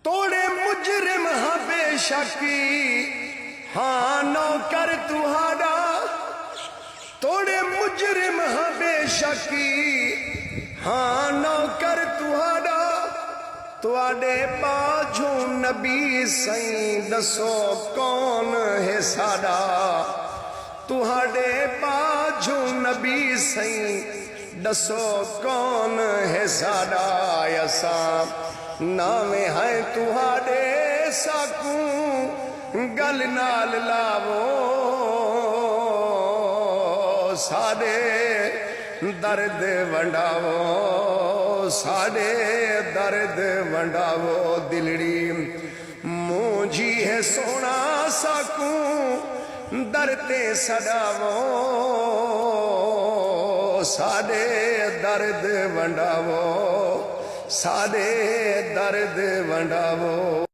तोड़े मुजरिम हाँ बेशकी हाँ नौकर तुहारा, तोड़े मुजरिम हाँ बेशकी हाँ नौकर तुहारा, तुआडे बाझू नबी सई दसो कौन है साडा, तुहाडे बाझू नबी सई दसो कौन है साडा, असा नावे है तुहाडे साकू गल नाल लावो, साडे दर्द वंडावो, साडे दर्द वंडावो, दिलड़ी मुझी है सोना साकू दरते सडावो, साडे दर्द वंडावो, साडे दर्द वंडावो।